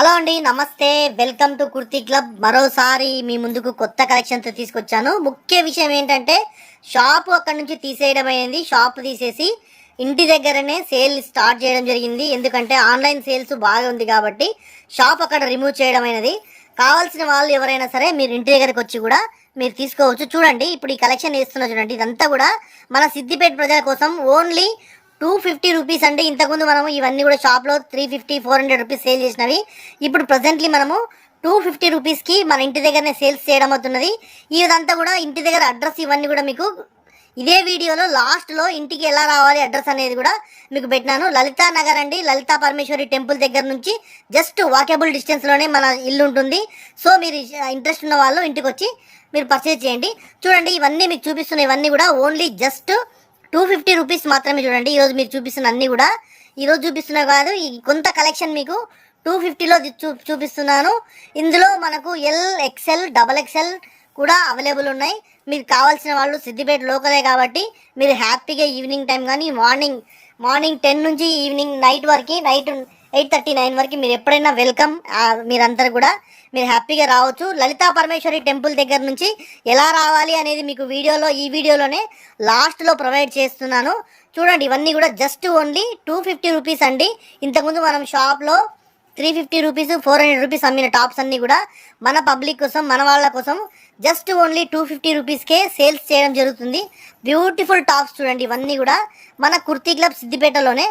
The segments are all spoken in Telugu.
హలో అండి, నమస్తే. Welcome to kurti club. మరోసారి మీ ముందుకు కొత్త కలెక్షన్తో తీసుకొచ్చాను. ముఖ్య విషయం ఏంటంటే షాపు అక్కడ నుంచి తీసేయడం అయింది. షాప్ తీసేసి ఇంటి దగ్గరనే సేల్ స్టార్ట్ చేయడం జరిగింది. ఎందుకంటే ఆన్లైన్ సేల్స్ బాగా ఉంది కాబట్టి షాప్ అక్కడ రిమూవ్ చేయడం అయినది. కావాల్సిన వాళ్ళు ఎవరైనా సరే మీరు ఇంటి దగ్గరకు వచ్చి కూడా మీరు తీసుకోవచ్చు. చూడండి, ఇప్పుడు ఈ కలెక్షన్ వేస్తున్నా చూడండి. ఇదంతా కూడా మన సిద్దిపేట ప్రజల కోసం ఓన్లీ 250 రూపీస్ అండి. ఇంతకుముందు మనము ఇవన్నీ కూడా షాప్లో 350, 400 రూపీస్ సేల్ చేసినవి. ఇప్పుడు ప్రజెంట్లీ మనము 250 రూపీస్కి మన ఇంటి దగ్గరనే సేల్స్ చేయడం అవుతున్నది. ఇదంతా కూడా ఇంటి దగ్గర అడ్రస్ ఇవన్నీ కూడా మీకు ఇదే వీడియోలో లాస్ట్లో ఇంటికి ఎలా రావాలి అడ్రస్ అనేది కూడా మీకు పెట్టినాను. లలితా నగర్ అండి, లలితా పరమేశ్వరి టెంపుల్ దగ్గర నుంచి జస్ట్ వాకబుల్ డిస్టెన్స్లోనే మన ఇల్లు ఉంటుంది. సో మీరు ఇంట్రెస్ట్ ఉన్న వాళ్ళు ఇంటికి వచ్చి మీరు పర్చేజ్ చేయండి. చూడండి, ఇవన్నీ మీకు చూపిస్తున్న ఇవన్నీ కూడా ఓన్లీ జస్ట్ 250 రూపీస్ మాత్రమే. చూడండి, ఈరోజు మీరు చూపిస్తున్న అన్నీ కూడా ఈరోజు చూపిస్తున్నా కాదు, ఈ కొంత కలెక్షన్ మీకు 250లో చూపిస్తున్నాను. ఇందులో మనకు ఎల్, ఎక్సెల్, డబల్ ఎక్సెల్ కూడా అవైలబుల్ ఉన్నాయి. మీకు కావాల్సిన వాళ్ళు సిద్దిపేట లోకలే కాబట్టి మీరు హ్యాపీగా ఈవినింగ్ టైం కానీ మార్నింగ్ 10 నుంచి ఈవినింగ్ నైట్ 8:30, 9 వరకు మీరు ఎప్పుడైనా వెల్కమ్. మీరందరూ కూడా మీరు హ్యాపీగా రావచ్చు. లలితా పరమేశ్వరి టెంపుల్ దగ్గర నుంచి ఎలా రావాలి అనేది మీకు ఈ వీడియోలోనే లాస్ట్లో ప్రొవైడ్ చేస్తున్నాను. చూడండి, ఇవన్నీ కూడా జస్ట్ ఓన్లీ 250 రూపీస్ అండి. ఇంతకుముందు మనం షాప్లో 350 రూపీస్, 400 రూపీస్ అమ్మిన టాప్స్ అన్నీ కూడా మన పబ్లిక్ కోసం, మన వాళ్ళ కోసం జస్ట్ ఓన్లీ 250 రూపీస్కే సేల్స్ చేయడం జరుగుతుంది. బ్యూటిఫుల్ టాప్స్ చూడండి, ఇవన్నీ కూడా మన కుర్తీ క్లబ్ సిద్దిపేటలోనే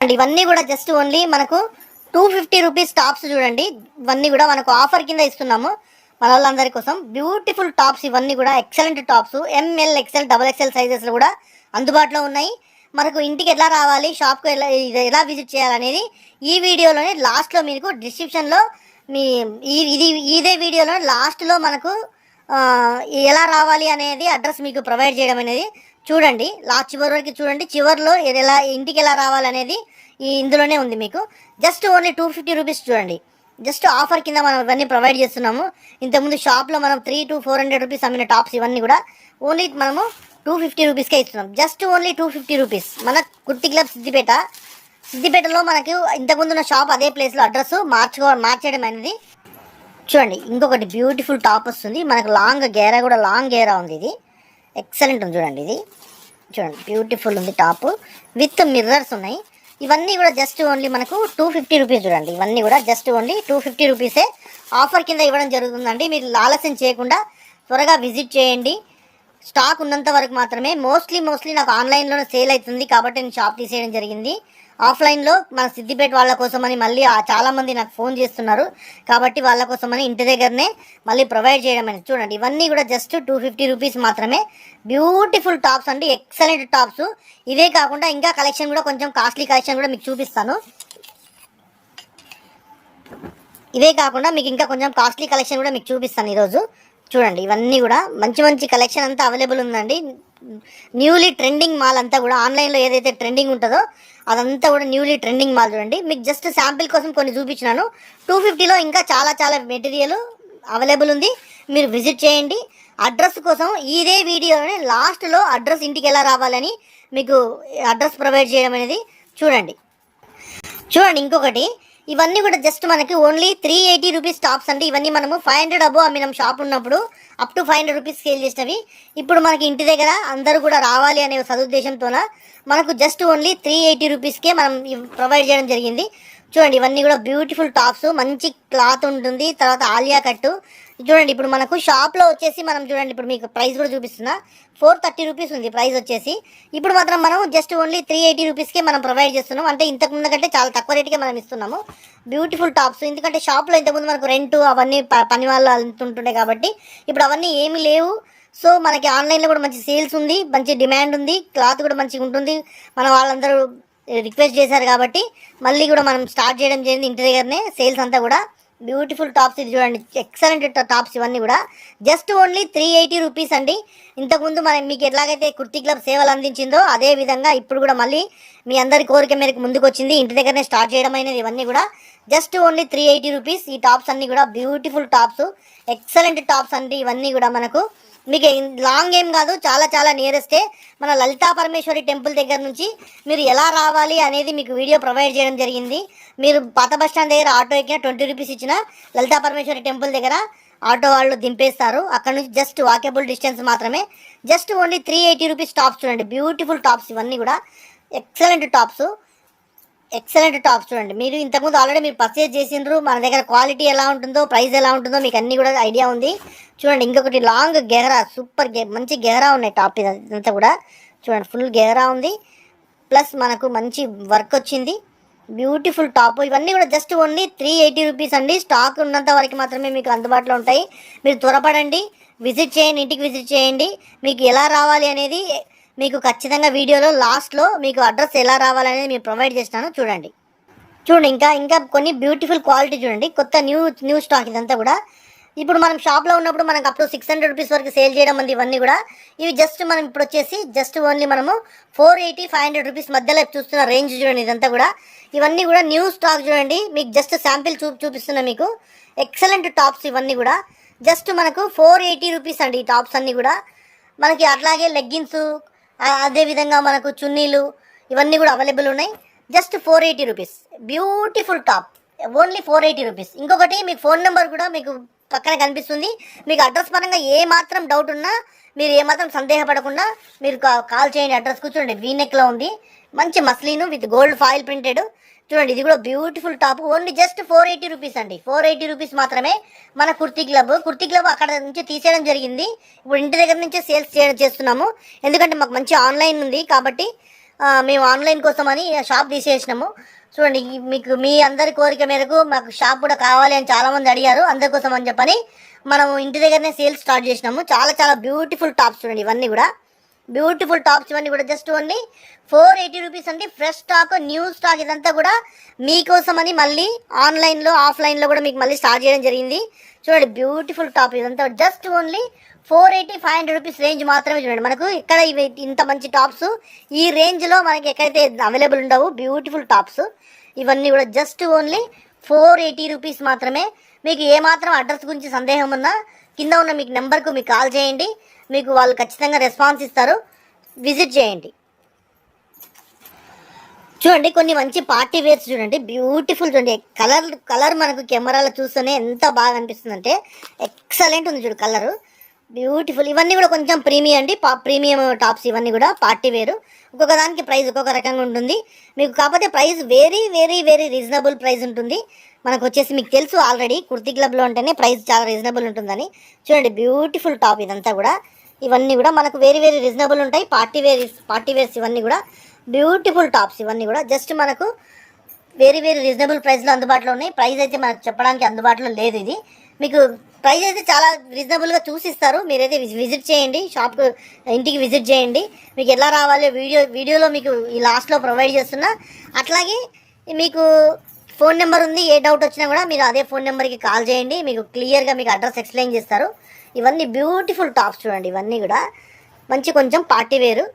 అండి. ఇవన్నీ కూడా జస్ట్ ఓన్లీ మనకు 250 రూపీస్ టాప్స్. చూడండి, ఇవన్నీ కూడా మనకు ఆఫర్ కింద ఇస్తున్నాము మన వాళ్ళందరి కోసం. బ్యూటిఫుల్ టాప్స్ ఇవన్నీ కూడా excellent tops. M L, XL, double XL సైజెస్లో కూడా అందుబాటులో ఉన్నాయి. మనకు ఇంటికి ఎలా రావాలి, షాప్కు ఎలా విజిట్ చేయాలనేది ఈ వీడియోలోనే లాస్ట్లో మీకు డిస్క్రిప్షన్లో ఇదే వీడియోలో లాస్ట్లో మనకు ఎలా రావాలి అనేది అడ్రస్ మీకు ప్రొవైడ్ చేయడం అనేది చూడండి. చివరి వరకు చూడండి. చివరిలో ఇంటికి ఎలా రావాలనేది ఇందులోనే ఉంది మీకు. Just only 250 rupees. చూడండి, జస్ట్ ఆఫర్ కింద మనం ఇవన్నీ ప్రొవైడ్ చేస్తున్నాము. ఇంతకుముందు షాప్లో మనం 300 to 400 రూపీస్ అమ్మిన టాప్స్ ఇవన్నీ కూడా ఓన్లీ మనము 250 రూపీస్కే ఇస్తున్నాం. Just only 250 rupees. మన కుర్తీ క్లబ్ సిద్దిపేటలో మనకు ఇంతకుముందు ఉన్న షాప్ అదే ప్లేస్లో అడ్రస్ మార్చేయడం అనేది. చూడండి, ఇంకొకటి బ్యూటిఫుల్ టాప్ వస్తుంది మనకు. లాంగ్ గేరా ఉంది. ఇది ఎక్సలెంట్ ఉంది. చూడండి, ఇది చూడండి, బ్యూటిఫుల్ ఉంది టాప్ విత్ మిర్రర్స్ ఉన్నాయి. ఇవన్నీ కూడా జస్ట్ ఓన్లీ మనకు 250 రూపీస్. చూడండి, ఇవన్నీ కూడా జస్ట్ ఓన్లీ 250 రూపీసే ఆఫర్ కింద ఇవ్వడం జరుగుతుందండి. మీరు ఆలస్యం చేయకుండా త్వరగా విజిట్ చేయండి. స్టాక్ ఉన్నంత వరకు మాత్రమే. మోస్ట్లీ నాకు ఆన్లైన్లోనే సేల్ అవుతుంది కాబట్టి నేను షాప్ తీసేయడం జరిగింది. ఆఫ్లైన్లో మన సిద్దిపేట వాళ్ళ కోసమని మళ్ళీ చాలామంది నాకు ఫోన్ చేస్తున్నారు కాబట్టి వాళ్ళ కోసమని ఇంటి దగ్గరనే మళ్ళీ ప్రొవైడ్ చేయడం అనేది. చూడండి, ఇవన్నీ కూడా జస్ట్ 250 రూపీస్ మాత్రమే. బ్యూటిఫుల్ టాప్స్ అండి, ఎక్సలెంట్ టాప్స్. ఇవే కాకుండా ఇంకా కలెక్షన్ కూడా కొంచెం కాస్ట్లీ కలెక్షన్ కూడా మీకు చూపిస్తాను. ఈరోజు చూడండి, ఇవన్నీ కూడా మంచి కలెక్షన్ అంతా అవైలబుల్ ఉందండి. న్యూలీ ట్రెండింగ్ మాల్ అంతా కూడా ఆన్లైన్లో ఏదైతే ట్రెండింగ్ ఉంటుందో అదంతా కూడా న్యూలీ ట్రెండింగ్ మాల్. చూడండి, మీకు జస్ట్ శాంపిల్ కోసం కొన్ని చూపించినాను. 250లో ఇంకా చాలా మెటీరియల్ అవైలబుల్ ఉంది. మీరు విజిట్ చేయండి. అడ్రస్ కోసం ఇదే వీడియోలోనే లాస్ట్లో అడ్రస్ ఇంటికి ఎలా రావాలని మీకు అడ్రస్ ప్రొవైడ్ చేయడం అనేది చూడండి. ఇంకొకటి, ఇవన్నీ కూడా జస్ట్ మనకి ఓన్లీ 380 రూపీస్ టాప్స్ అండి. ఇవన్నీ మనము 500 అబో అమ్మినాం షాప్ ఉన్నప్పుడు, అప్ టు 500 రూపీస్ సేల్ చేసినవి. ఇప్పుడు మనకి ఇంటి దగ్గర అందరూ కూడా రావాలి అనే సదుద్దేశంతో మనకు జస్ట్ ఓన్లీ 380 రూపీస్కే మనం ప్రొవైడ్ చేయడం జరిగింది. చూడండి, ఇవన్నీ కూడా బ్యూటిఫుల్ టాప్స్. మంచి క్లాత్ ఉంటుంది. తర్వాత ఆలియా కట్టు. చూడండి, ఇప్పుడు మనకు షాప్లో వచ్చేసి మనం చూడండి, ఇప్పుడు మీకు ప్రైస్ కూడా చూపిస్తున్నా. 430 రూపీస్ ఉంది ప్రైస్ వచ్చేసి. ఇప్పుడు మాత్రం మనం జస్ట్ ఓన్లీ 380 రూపీస్కే మనం ప్రొవైడ్ చేస్తున్నాం. అంటే ఇంతకుముందు కంటే చాలా తక్కువ రేటుకే మనం ఇస్తున్నాము బ్యూటిఫుల్ టాప్స్. ఎందుకంటే షాప్లో ఇంతకుముందు మనకు రెంట్ అవన్నీ పని వాళ్ళు అంటుంటుండే కాబట్టి ఇప్పుడు అవన్నీ ఏమీ లేవు. సో మనకి ఆన్లైన్లో కూడా మంచి సేల్స్ ఉంది, మంచి డిమాండ్ ఉంది, క్లాత్ కూడా మంచిగా ఉంటుంది. మన వాళ్ళందరూ రిక్వెస్ట్ చేశారు కాబట్టి మళ్ళీ కూడా మనం స్టార్ట్ చేయడం జరిగింది ఇంటి దగ్గరనే సేల్స్ అంతా కూడా. Beautiful tops. ఇది చూడండి, ఎక్సలెంట్ టాప్స్. ఇవన్నీ కూడా జస్ట్ ఓన్లీ 380 రూపీస్ అండి. ఇంతకుముందు మీకు ఎట్లాగైతే కుర్తీ క్లబ్ సేవలు అందించిందో అదే విధంగా ఇప్పుడు కూడా మళ్ళీ మీ అందరి కోరిక మేరకు ముందుకు వచ్చింది. ఇంటి దగ్గరనే స్టార్ట్ చేయడం అనేది. ఇవన్నీ కూడా జస్ట్ ఓన్లీ 380 రూపీస్. ఈ టాప్స్ అన్నీ కూడా బ్యూటిఫుల్ టాప్స్, ఎక్సలెంట్ టాప్స్ అండి. ఇవన్నీ కూడా మనకు మీకు లాంగ్ ఏం కాదు, చాలా నియరెస్టే. మన లలితా పరమేశ్వరి టెంపుల్ దగ్గర నుంచి మీరు ఎలా రావాలి అనేది మీకు వీడియో ప్రొవైడ్ చేయడం జరిగింది. మీరు పాత బస్ స్టాండ్ దగ్గర ఆటో ఎక్కిన 20 రూపీస్ ఇచ్చిన లలితా పరమేశ్వరి టెంపుల్ దగ్గర ఆటో వాళ్ళు దింపేస్తారు. అక్కడ నుంచి జస్ట్ వాకేబుల్ డిస్టెన్స్ మాత్రమే. జస్ట్ ఓన్లీ 380 రూపీస్ టాప్స్ చూడండి. బ్యూటిఫుల్ టాప్స్ ఇవన్నీ కూడా ఎక్సలెంట్ టాప్స్ చూడండి. మీరు ఇంతకుముందు ఆల్రెడీ మీరు పర్చేజ్ చేసిండ్రు. మన దగ్గర క్వాలిటీ ఎలా ఉంటుందో, ప్రైస్ ఎలా ఉంటుందో మీకు అన్నీ కూడా ఐడియా ఉంది. చూడండి, ఇంకొకటి లాంగ్ గెహరా, సూపర్ మంచి గెహరా ఉన్నాయి టాప్ ఇదంతా కూడా. చూడండి, ఫుల్ గెహరా ఉంది, ప్లస్ మనకు మంచి వర్క్ వచ్చింది. బ్యూటిఫుల్ టాప్ ఇవన్నీ కూడా జస్ట్ ఓన్లీ 380 రూపీస్ అండి. స్టాక్ ఉన్నంత వరకు మాత్రమే మీకు అందుబాటులో ఉంటాయి. మీరు త్వరపడండి, విజిట్ చేయండి, ఇంటికి విజిట్ చేయండి. మీకు ఎలా రావాలి అనేది మీకు ఖచ్చితంగా వీడియోలో లాస్ట్లో మీకు అడ్రస్ ఎలా రావాలనేది మీరు ప్రొవైడ్ చేస్తాను. చూడండి ఇంకా కొన్ని బ్యూటిఫుల్ క్వాలిటీ చూడండి. కొత్త న్యూ స్టాక్ ఇదంతా కూడా. ఇప్పుడు మనం షాప్లో ఉన్నప్పుడు మనకు అప్పుడు 600 రూపీస్ వరకు సేల్ చేయడం ఉంది ఇవన్నీ కూడా. ఇవి జస్ట్ మనం ఇప్పుడు వచ్చేసి జస్ట్ ఓన్లీ మనము 480-500 రూపీస్ మధ్యలో చూస్తున్న రేంజ్ చూడండి ఇదంతా కూడా. ఇవన్నీ కూడా న్యూ స్టాక్ చూడండి. మీకు జస్ట్ శాంపిల్ చూపిస్తున్నా మీకు. ఎక్సలెంట్ టాప్స్ ఇవన్నీ కూడా జస్ట్ మనకు 480 రూపీస్ అండి. ఈ టాప్స్ అన్నీ కూడా మనకి. అట్లాగే లెగ్గిన్స్, అదేవిధంగా మనకు చున్నీలు ఇవన్నీ కూడా అవైలబుల్ ఉన్నాయి. Just 480 rupees beautiful top, only 480 rupees. ఇంకొకటి మీకు ఫోన్ నెంబర్ కూడా మీకు పక్కన కనిపిస్తుంది. మీకు అడ్రస్ పరంగా ఏ మాత్రం డౌట్ ఉన్నా, మీరు ఏమాత్రం సందేహపడకుండా మీరు కాల్ చేయండి. అడ్రస్ కూర్చోండి, వీనెక్లో ఉంది. మంచి మస్లీను విత్ గోల్డ్ ఫాయిల్ ప్రింటెడ్. చూడండి, ఇది కూడా beautiful top. Only just 480 rupees అండి. 480 రూపీస్ మాత్రమే. మన కుర్తీ క్లబ్ అక్కడ నుంచి తీసేయడం జరిగింది. ఇప్పుడు ఇంటి దగ్గర నుంచే సేల్స్ చేస్తున్నాము. ఎందుకంటే మాకు మంచి ఆన్లైన్ ఉంది కాబట్టి మేము ఆన్లైన్ కోసమని షాప్ తీసేసినాము. చూడండి, మీకు మీ అందరి కోరిక మేరకు మాకు షాప్ కూడా కావాలి అని చాలామంది అడిగారు. అందరికోసం అని చెప్పని మనం ఇంటి దగ్గరనే సేల్స్ స్టార్ట్ చేసినాము. చాలా బ్యూటిఫుల్ టాప్స్ చూడండి. ఇవన్నీ కూడా బ్యూటిఫుల్ టాప్స్ ఇవన్నీ కూడా జస్ట్ ఓన్లీ 480 రూపీస్ అండి. ఫ్రెష్ స్టాక్, న్యూ స్టాక్ ఇదంతా కూడా మీకోసమని మళ్ళీ ఆన్లైన్లో ఆఫ్లైన్లో కూడా మీకు మళ్ళీ స్టార్ట్ చేయడం జరిగింది. చూడండి, బ్యూటిఫుల్ టాప్ ఇదంతా జస్ట్ ఓన్లీ 480-500 రూపీస్ రేంజ్ మాత్రమే. చూడండి, మనకు ఇక్కడ ఇవి ఇంత మంచి టాప్స్ ఈ రేంజ్లో మనకి ఎక్కడైతే అవైలబుల్ ఉండవు. బ్యూటిఫుల్ టాప్స్ ఇవన్నీ కూడా జస్ట్ ఓన్లీ 480 రూపీస్ మాత్రమే. మీకు ఏమాత్రం అడ్రస్ గురించి సందేహం ఉన్నా కింద ఉన్న మీకు నెంబర్కు మీకు కాల్ చేయండి. మీకు వాళ్ళు ఖచ్చితంగా రెస్పాన్స్ ఇస్తారు. విజిట్ చేయండి. చూడండి, కొన్ని మంచి పార్టీ వేర్స్ చూడండి. బ్యూటిఫుల్ చూడండి. కలర్ మనకు కెమెరాలో చూస్తేనే ఎంత బాగా అనిపిస్తుంది అంటే ఎక్సలెంట్ ఉంది చూడు కలరు. బ్యూటిఫుల్. ఇవన్నీ కూడా కొంచెం ప్రీమియం అండి. ప్రీమియం టాప్స్ ఇవన్నీ కూడా పార్టీ వేరు. ఒక్కొక్క దానికి ప్రైస్ ఒక్కొక్క రకంగా ఉంటుంది మీకు. కాకపోతే ప్రైస్ వెరీ రీజనబుల్ ప్రైస్ ఉంటుంది. మనకు వచ్చేసి మీకు తెలుసు ఆల్రెడీ కుర్తీ క్లబ్లో ఉంటేనే ప్రైస్ చాలా రీజనబుల్ ఉంటుందని. చూడండి, బ్యూటిఫుల్ టాప్ ఇదంతా కూడా. ఇవన్నీ కూడా మనకు వెరీ రీజనబుల్ ఉంటాయి. పార్టీ వేర్స్ ఇవన్నీ కూడా బ్యూటిఫుల్ టాప్స్ ఇవన్నీ కూడా జస్ట్ మనకు వెరీ రీజనబుల్ ప్రైస్లో అందుబాటులో ఉన్నాయి. ప్రైస్ అయితే మనకు చెప్పడానికి అందుబాటులో లేదు. ఇది మీకు ప్రైస్ అయితే చాలా రీజనబుల్గా చూసిస్తారు. మీరైతే విజిట్ చేయండి, షాప్కు ఇంటికి విజిట్ చేయండి. మీకు ఎలా రావాలో వీడియోలో మీకు ఈ లాస్ట్లో ప్రొవైడ్ చేస్తున్నా. అట్లాగే మీకు ఫోన్ నెంబర్ ఉంది. ఏ డౌట్ వచ్చినా కూడా మీరు అదే ఫోన్ నెంబర్కి కాల్ చేయండి. మీకు క్లియర్గా మీకు అడ్రస్ ఎక్స్ప్లెయిన్ చేస్తారు. ఇవన్నీ బ్యూటిఫుల్ టాప్స్ చూడండి. ఇవన్నీ కూడా కొంచెం పార్టీ వేరు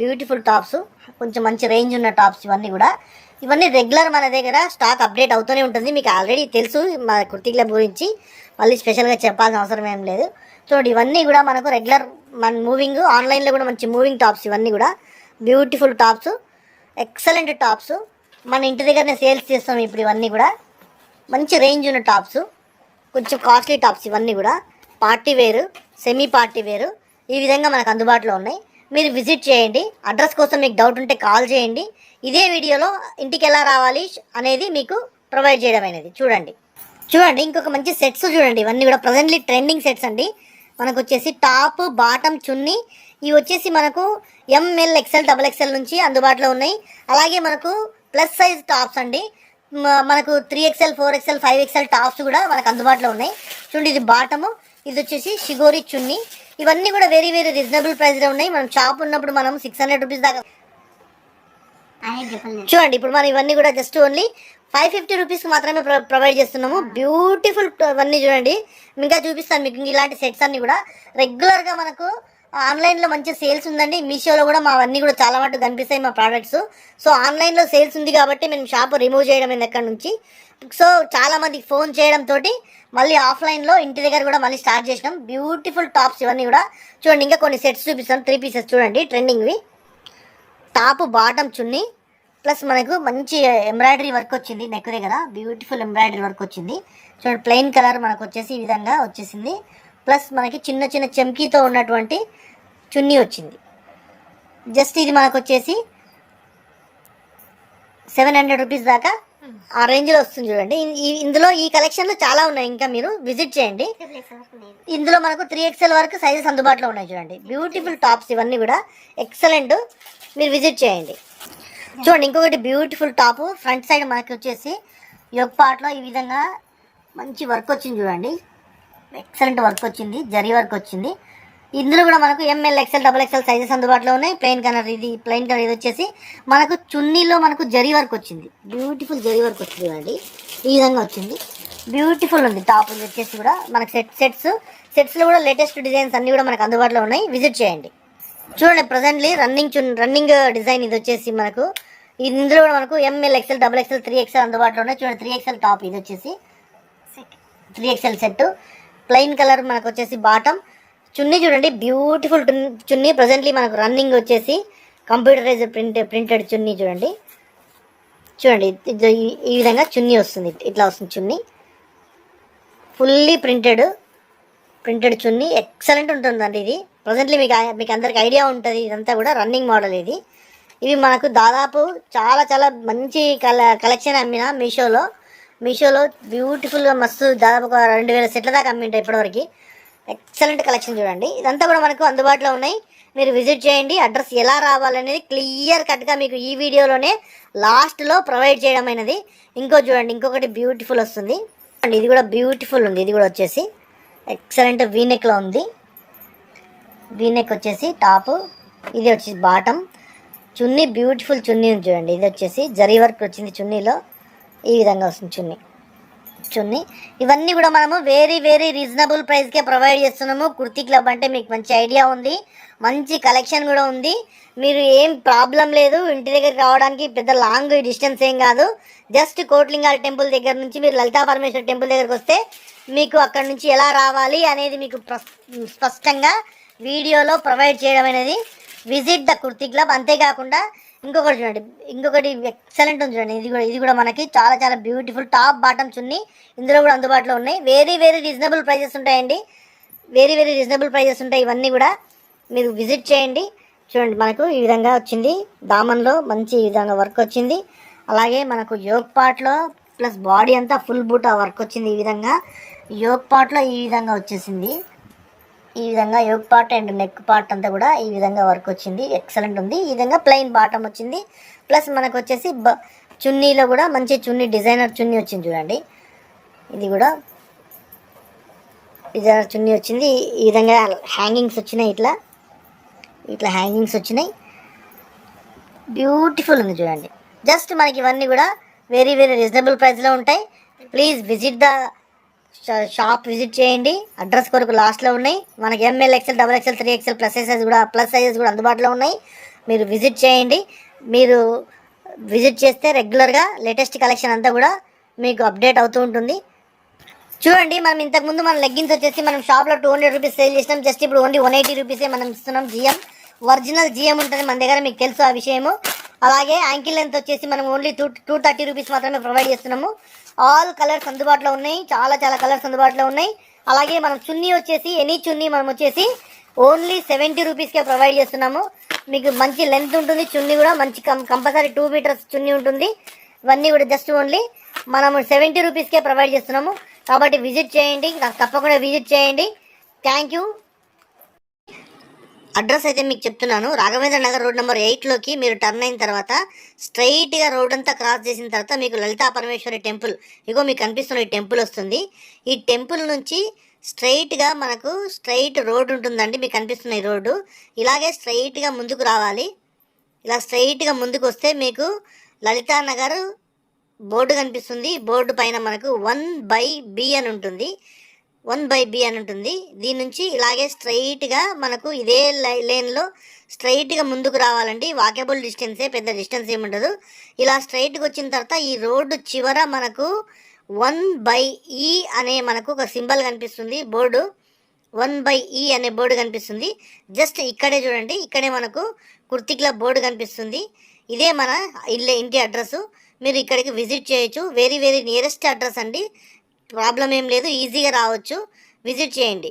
బ్యూటిఫుల్ టాప్స్, కొంచెం మంచి రేంజ్ ఉన్న టాప్స్ ఇవన్నీ రెగ్యులర్ మన దగ్గర స్టాక్ అప్డేట్ అవుతూనే ఉంటుంది. మీకు ఆల్రెడీ తెలుసు మా కుర్తీ క్లబ్ గురించి, మళ్ళీ స్పెషల్గా చెప్పాల్సిన అవసరం ఏం లేదు. చూడండి, ఇవన్నీ కూడా మనకు రెగ్యులర్ మన మూవింగ్, ఆన్లైన్లో కూడా మంచి మూవింగ్ టాప్స్ ఇవన్నీ కూడా బ్యూటిఫుల్ టాప్స్, ఎక్సలెంట్ టాప్స్. మన ఇంటి దగ్గరనే సేల్స్ చేస్తాం ఇప్పుడు. ఇవన్నీ కూడా మంచి రేంజ్ ఉన్న టాప్స్, కొంచెం కాస్ట్లీ టాప్స్ ఇవన్నీ కూడా పార్టీ వేరు, సెమీ పార్టీ వేరు ఈ విధంగా మనకు అందుబాటులో ఉన్నాయి. మీరు విజిట్ చేయండి. అడ్రస్ కోసం మీకు డౌట్ ఉంటే కాల్ చేయండి. ఇదే వీడియోలో ఇంటికి ఎలా రావాలి అనేది మీకు ప్రొవైడ్ చేయడం అనేది. చూడండి ఇంకొక మంచి సెట్స్ చూడండి. ఇవన్నీ కూడా ప్రజెంట్లీ ట్రెండింగ్ సెట్స్ అండి. మనకు వచ్చేసి టాప్, బాటమ్, చున్నీ ఇవి వచ్చేసి మనకు ML, XL, XXL నుంచి అందుబాటులో ఉన్నాయి. అలాగే మనకు ప్లస్ సైజ్ టాప్స్ అండి. మనకు 3XL, 4XL, 5XL టాప్స్ కూడా మనకు అందుబాటులో ఉన్నాయి. చూడండి, ఇది బాటము, ఇది వచ్చేసి షిగోరి చున్నీ. ఇవన్నీ కూడా వెరీ రీజనబుల్ ప్రైస్లో ఉన్నాయి. మనం షాప్ ఉన్నప్పుడు మనం 600 రూపీస్ దాకా. చూడండి, ఇప్పుడు మనం ఇవన్నీ కూడా జస్ట్ ఓన్లీ 550 రూపీస్ మాత్రమే ప్రొవైడ్ చేస్తున్నాము. బ్యూటిఫుల్ ఇవన్నీ చూడండి. ఇంకా చూపిస్తాను మీకు. ఇలాంటి సెట్స్ అన్నీ కూడా రెగ్యులర్గా మనకు ఆన్లైన్లో మంచి సేల్స్ ఉందండి. మీషోలో కూడా మా అన్నీ కూడా చాలా మటుకు కనిపిస్తాయి మా ప్రోడక్ట్స్. సో ఆన్లైన్లో సేల్స్ ఉంది కాబట్టి మేము షాప్ రిమూవ్ చేయడం ఎక్కడి నుంచి. సో చాలామందికి ఫోన్ చేయడంతో మళ్ళీ ఆఫ్లైన్లో ఇంటి దగ్గర కూడా మళ్ళీ స్టార్ట్ చేసినాం. బ్యూటిఫుల్ టాప్స్ ఇవన్నీ కూడా చూడండి. ఇంకా కొన్ని సెట్స్ చూపిస్తాను. 3 పీసెస్ చూడండి, ట్రెండింగ్వి. టాప్, బాటమ్, చున్నీ ప్లస్ మనకు మంచి ఎంబ్రాయిడరీ వర్క్ వచ్చింది నెక్ దగ్గర, బ్యూటిఫుల్ ఎంబ్రాయిడరీ వర్క్ వచ్చింది చూడండి. ప్లెయిన్ కలర్ మనకు వచ్చేసి ఈ విధంగా వచ్చేసింది. ప్లస్ మనకి చిన్న చిన్న చెమ్కీతో ఉన్నటువంటి చున్నీ వచ్చింది. జస్ట్ ఇది మనకు వచ్చేసి 700 రూపీస్ దాకా ఆ రేంజ్లో వస్తుంది చూడండి. ఇందులో ఈ కలెక్షన్లో చాలా ఉన్నాయి, ఇంకా మీరు విజిట్ చేయండి. ఇందులో మనకు 3XL వరకు సైజెస్ అందుబాటులో ఉన్నాయి చూడండి. బ్యూటిఫుల్ టాప్స్ ఇవన్నీ కూడా ఎక్సలెంట్, మీరు విజిట్ చేయండి. చూడండి ఇంకొకటి బ్యూటిఫుల్ టాప్, ఫ్రంట్ సైడ్ మనకి వచ్చేసి యోక్ పార్ట్లో ఈ విధంగా మంచి వర్క్ వచ్చింది చూడండి. ఎక్సలెంట్ వర్క్ వచ్చింది, జరీ వర్క్ వచ్చింది. ఇందులో కూడా మనకు ML, XL, XXL సైజెస్ అందుబాటులో ఉన్నాయి. ప్లెయిన్ కలర్ ఇది, ప్లెయిన్ కలర్ ఇది వచ్చేసి మనకు చున్నీలో మనకు జరీ వర్క్ వచ్చింది, బ్యూటిఫుల్ జరీ వర్క్ వచ్చింది చూడండి. ఈ విధంగా వచ్చింది, బ్యూటిఫుల్ ఉంది టాప్. ఇది వచ్చేసి కూడా మనకు సెట్స్లో కూడా లేటెస్ట్ డిజైన్స్ అన్నీ కూడా మనకు అందుబాటులో ఉన్నాయి, విజిట్ చేయండి. చూడండి ప్రజెంట్లీ రన్నింగ్ డిజైన్ ఇది వచ్చేసి మనకు ఇందులో కూడా మనకు ML, XL, XXL, 3XL అందుబాటులో ఉన్నాయి చూడండి. 3XL టాప్ ఇది వచ్చేసి 3XL సెట్, ప్లెయిన్ కలర్ మనకు వచ్చేసి బాటమ్. చున్నీ చూడండి బ్యూటిఫుల్ చున్నీ. ప్రజెంట్లీ మనకు రన్నింగ్ వచ్చేసి కంప్యూటరైజ్డ్ ప్రింటెడ్ చున్నీ చూడండి. ఈ విధంగా చున్నీ వస్తుంది, ఇట్లా వస్తుంది చున్నీ. ఫుల్లీ ప్రింటెడ్ చున్నీ, ఎక్సలెంట్ ఉంటుందండి ఇది. ప్రజెంట్లీ మీకు అందరికి ఐడియా ఉంటుంది, ఇదంతా కూడా రన్నింగ్ మోడల్ ఇది. ఇవి మనకు దాదాపు చాలా మంచి కలెక్షన్ అమ్మిన మీషోలో బ్యూటిఫుల్గా మస్తు దాదాపు ఒక 2000 సెట్ల దాకా అమ్మింటాయి ఇప్పటివరకు. ఎక్సలెంట్ కలెక్షన్ చూడండి. ఇదంతా కూడా మనకు అందుబాటులో ఉన్నాయి, మీరు విజిట్ చేయండి. అడ్రస్ ఎలా రావాలనేది క్లియర్ కట్గా మీకు ఈ వీడియోలోనే లాస్ట్లో ప్రొవైడ్ చేయడం అయినది. చూడండి ఇంకొకటి బ్యూటిఫుల్ వస్తుంది, ఇది కూడా బ్యూటిఫుల్ ఉంది. ఇది కూడా వచ్చేసి ఎక్సలెంట్ వీనెక్లో ఉంది. వీనెక్ వచ్చేసి టాపు, ఇది వచ్చేసి బాటమ్. చున్నీ బ్యూటిఫుల్ చున్నీ ఉంది చూడండి. ఇది వచ్చేసి జరీ వర్క్ వచ్చింది చున్నీలో, ఈ విధంగా వస్తుంది చున్నీ. ఇవన్నీ కూడా మనము వెరీ రీజనబుల్ ప్రైస్కే ప్రొవైడ్ చేస్తున్నాము. కుర్తీ క్లబ్ అంటే మీకు మంచి ఐడియా ఉంది, మంచి కలెక్షన్ కూడా ఉంది. మీరు ఏం ప్రాబ్లం లేదు, ఇంటి దగ్గరికి రావడానికి పెద్ద లాంగ్ డిస్టెన్స్ ఏం కాదు. జస్ట్ కోట్లింగాల టెంపుల్ దగ్గర నుంచి మీరు లలితా పరమేశ్వర టెంపుల్ దగ్గరకు వస్తే మీకు అక్కడ నుంచి ఎలా రావాలి అనేది మీకు స్పష్టంగా వీడియోలో ప్రొవైడ్ చేయడం అనేది. Visit the kurti club. అంతేకాకుండా ఇంకొకటి చూడండి, ఇంకొకటి ఎక్సలెంట్ ఉంది చూడండి. ఇది కూడా మనకి చాలా బ్యూటిఫుల్ టాప్ బాటమ్ చున్నీ ఇందులో కూడా అందుబాటులో ఉన్నాయి. వెరీ రీజనబుల్ ప్రైజెస్ ఉంటాయండి, వెరీ రీజనబుల్ ప్రైజెస్ ఉంటాయి. ఇవన్నీ కూడా మీరు విజిట్ చేయండి. చూడండి మనకు ఈ విధంగా వచ్చింది, దామన్లో మంచి ఈ విధంగా వర్క్ వచ్చింది. అలాగే మనకు యోక్ పార్ట్లో ప్లస్ బాడీ అంతా ఫుల్ బూటా వర్క్ వచ్చింది. ఈ విధంగా యోక్ పార్ట్లో ఈ విధంగా వచ్చేసింది. ఈ విధంగా yoke part and neck part అంతా కూడా ఈ విధంగా వర్క్ వచ్చింది, ఎక్సలెంట్ ఉంది. ఈ విధంగా ప్లెయిన్ బాటమ్ వచ్చింది. ప్లస్ మనకు వచ్చేసి చున్నీలో కూడా మంచి చున్నీ, డిజైనర్ చున్నీ వచ్చింది చూడండి. ఇది కూడా డిజైనర్ చున్నీ వచ్చింది. ఈ విధంగా హ్యాంగింగ్స్ వచ్చినాయి, ఇట్లా హ్యాంగింగ్స్ వచ్చినాయి. బ్యూటిఫుల్ ఉంది చూడండి. జస్ట్ మనకి ఇవన్నీ కూడా వెరీ రీజనబుల్ ప్రైస్లో ఉంటాయి. Please visit the shop, visit చేయండి. అడ్రస్ కొరకు లాస్ట్లో ఉన్నాయి. మనకి ML, XL, XXL, 3XL plus sizes కూడా అందుబాటులో ఉన్నాయి. మీరు విజిట్ చేయండి. మీరు విజిట్ చేస్తే రెగ్యులర్గా లేటెస్ట్ కలెక్షన్ అంతా కూడా మీకు అప్డేట్ అవుతూ ఉంటుంది. చూడండి మనం ఇంతకుముందు మన లెగ్గిన్స్ వచ్చేసి మనం షాప్లో 200 రూపీస్ సేల్ చేసినాం. జస్ట్ ఇప్పుడు ఓన్లీ 180 రూపీసే మనం ఇస్తున్నాం. ఒరిజినల్ GM ఉంటుంది మన దగ్గర, మీకు తెలుసు ఆ విషయము. అలాగే యాంకిల్ లెంత్ వచ్చేసి మనం ఓన్లీ 230 రూపీస్ మాత్రమే ప్రొవైడ్ చేస్తున్నాము. ఆల్ కలర్స్ అందుబాటులో ఉన్నాయి, చాలా కలర్స్ అందుబాటులో ఉన్నాయి. అలాగే మనం చున్నీ వచ్చేసి ఎనీ చున్నీ మనం వచ్చేసి ఓన్లీ 70 రూపీస్కే ప్రొవైడ్ చేస్తున్నాము. మీకు మంచి లెంత్ ఉంటుంది, చున్నీ కూడా మంచి కంపల్సరీ 2 మీటర్స్ చున్నీ ఉంటుంది. ఇవన్నీ కూడా జస్ట్ ఓన్లీ మనము 70 రూపీస్కే ప్రొవైడ్ చేస్తున్నాము. కాబట్టి విజిట్ చేయండి, నాకు తప్పకుండా విజిట్ చేయండి. Thank you. అడ్రస్ అయితే మీకు చెప్తున్నాను. రాఘవేంద్ర నగర్ రోడ్ నెంబర్ 8లోకి మీరు టర్న్ అయిన తర్వాత స్ట్రైట్గా రోడ్ అంతా క్రాస్ చేసిన తర్వాత మీకు లలితా పరమేశ్వరి టెంపుల్, ఇగో మీకు కనిపిస్తున్న ఈ టెంపుల్ వస్తుంది. ఈ టెంపుల్ నుంచి స్ట్రైట్గా మనకు స్ట్రైట్ రోడ్ ఉంటుందండి, మీకు కనిపిస్తున్న ఈ రోడ్డు. ఇలాగే స్ట్రైట్గా ముందుకు రావాలి. ఇలా స్ట్రైట్గా ముందుకు వస్తే మీకు లలితా నగర్ బోర్డు కనిపిస్తుంది. బోర్డు పైన మనకు 1/B అని ఉంటుంది, 1/B అని ఉంటుంది. దీని నుంచి ఇలాగే స్ట్రైట్గా మనకు ఇదే లేన్లో స్ట్రైట్గా ముందుకు రావాలండి. వాకేబుల్ డిస్టెన్సే, పెద్ద డిస్టెన్స్ ఏముండదు. ఇలా స్ట్రైట్గా వచ్చిన తర్వాత ఈ రోడ్డు చివర మనకు 1/E అనే మనకు ఒక సింబల్ కనిపిస్తుంది, బోర్డు 1/E అనే బోర్డు కనిపిస్తుంది. జస్ట్ ఇక్కడే చూడండి, ఇక్కడే మనకు కుర్తీ క్లబ్ బోర్డు కనిపిస్తుంది. ఇదే మన ఇంటి అడ్రస్. మీరు ఇక్కడికి విజిట్ చేయొచ్చు. వెరీ వెరీ నియరెస్ట్ అడ్రస్ అండి. ప్రాబ్లం ఏం లేదు, ఈజీగా రావచ్చు. విజిట్ చేయండి.